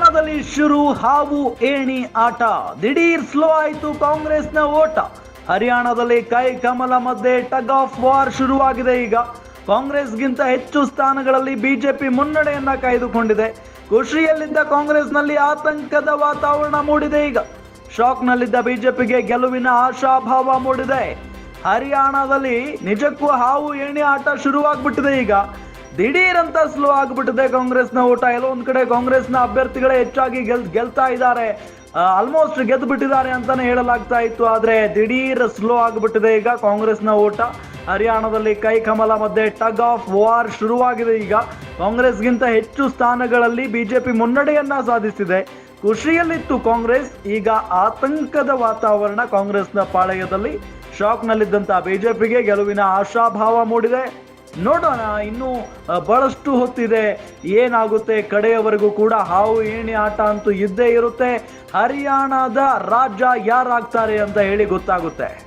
ಹರಿಯಾಣದಲ್ಲಿ ಶುರು ಹಾವು ಏಣಿ ಆಟ. ದಿಢೀರ್ ಸ್ಲೋ ಆಯಿತು ಕಾಂಗ್ರೆಸ್ನ ಓಟ. ಹರಿಯಾಣದಲ್ಲಿ ಕೈ ಕಮಲ ಮಧ್ಯೆ ಟಗ್ ಆಫ್ ವಾರ್ ಶುರುವಾಗಿದೆ. ಈಗ ಕಾಂಗ್ರೆಸ್ಗಿಂತ ಹೆಚ್ಚು ಸ್ಥಾನಗಳಲ್ಲಿ ಬಿಜೆಪಿ ಮುನ್ನಡೆಯನ್ನ ಕಾಯ್ದುಕೊಂಡಿದೆ. ಖುಷಿಯಲ್ಲಿದ್ದ ಕಾಂಗ್ರೆಸ್ನಲ್ಲಿ ಆತಂಕದ ವಾತಾವರಣ ಮೂಡಿದೆ. ಈಗ ಶಾಕ್ನಲ್ಲಿದ್ದ ಬಿಜೆಪಿಗೆ ಗೆಲುವಿನ ಆಶಾಭಾವ ಮೂಡಿದೆ. ಹರಿಯಾಣದಲ್ಲಿ ನಿಜಕ್ಕೂ ಹಾವು ಏಣಿ ಆಟ ಶುರುವಾಗ್ಬಿಟ್ಟಿದೆ. ಈಗ ದಿಢೀರ್ ಅಂತ ಸ್ಲೋ ಆಗ್ಬಿಟ್ಟಿದೆ ಕಾಂಗ್ರೆಸ್ನ ಓಟ. ಎಲ್ಲೋ ಒಂದ್ ಕಡೆ ಕಾಂಗ್ರೆಸ್ನ ಅಭ್ಯರ್ಥಿಗಳೇ ಹೆಚ್ಚಾಗಿ ಗೆಲ್ತಾ ಇದ್ದಾರೆ, ಆಲ್ಮೋಸ್ಟ್ ಗೆದ್ದು ಬಿಟ್ಟಿದ್ದಾರೆ ಅಂತಾನೆ ಹೇಳಲಾಗ್ತಾ ಇತ್ತು. ಆದ್ರೆ ದಿಢೀರ್ ಸ್ಲೋ ಆಗ್ಬಿಟ್ಟಿದೆ ಈಗ ಕಾಂಗ್ರೆಸ್ನ ಓಟ. ಹರಿಯಾಣದಲ್ಲಿ ಕೈ ಕಮಲ ಮಧ್ಯೆ ಟಗ್ ಆಫ್ ವಾರ್ ಶುರುವಾಗಿದೆ. ಈಗ ಕಾಂಗ್ರೆಸ್ಗಿಂತ ಹೆಚ್ಚು ಸ್ಥಾನಗಳಲ್ಲಿ ಬಿಜೆಪಿ ಮುನ್ನಡೆಯನ್ನ ಸಾಧಿಸಿದೆ. ಖುಷಿಯಲ್ಲಿತ್ತು ಕಾಂಗ್ರೆಸ್, ಈಗ ಆತಂಕದ ವಾತಾವರಣ ಕಾಂಗ್ರೆಸ್ನ ಪಾಳೆಯದಲ್ಲಿ. ಶಾಕ್ನಲ್ಲಿದ್ದಂತ ಬಿಜೆಪಿಗೆ ಗೆಲುವಿನ ಆಶಾಭಾವ ಮೂಡಿದೆ. ನೋಡೋಣ, ಇನ್ನೂ ಬಹಳಷ್ಟು ಹೊತ್ತಿದೆ, ಏನಾಗುತ್ತೆ ಕಡೆಯವರೆಗೂ ಕೂಡ ಹಾವು ಏಣಿ ಆಟ ಅಂತೂ ಇದ್ದೇ ಇರುತ್ತೆ. ಹರಿಯಾಣದ ರಾಜ್ಯ ಯಾರಾಗ್ತಾರೆ ಅಂತ ಹೇಳಿ ಗೊತ್ತಾಗುತ್ತೆ.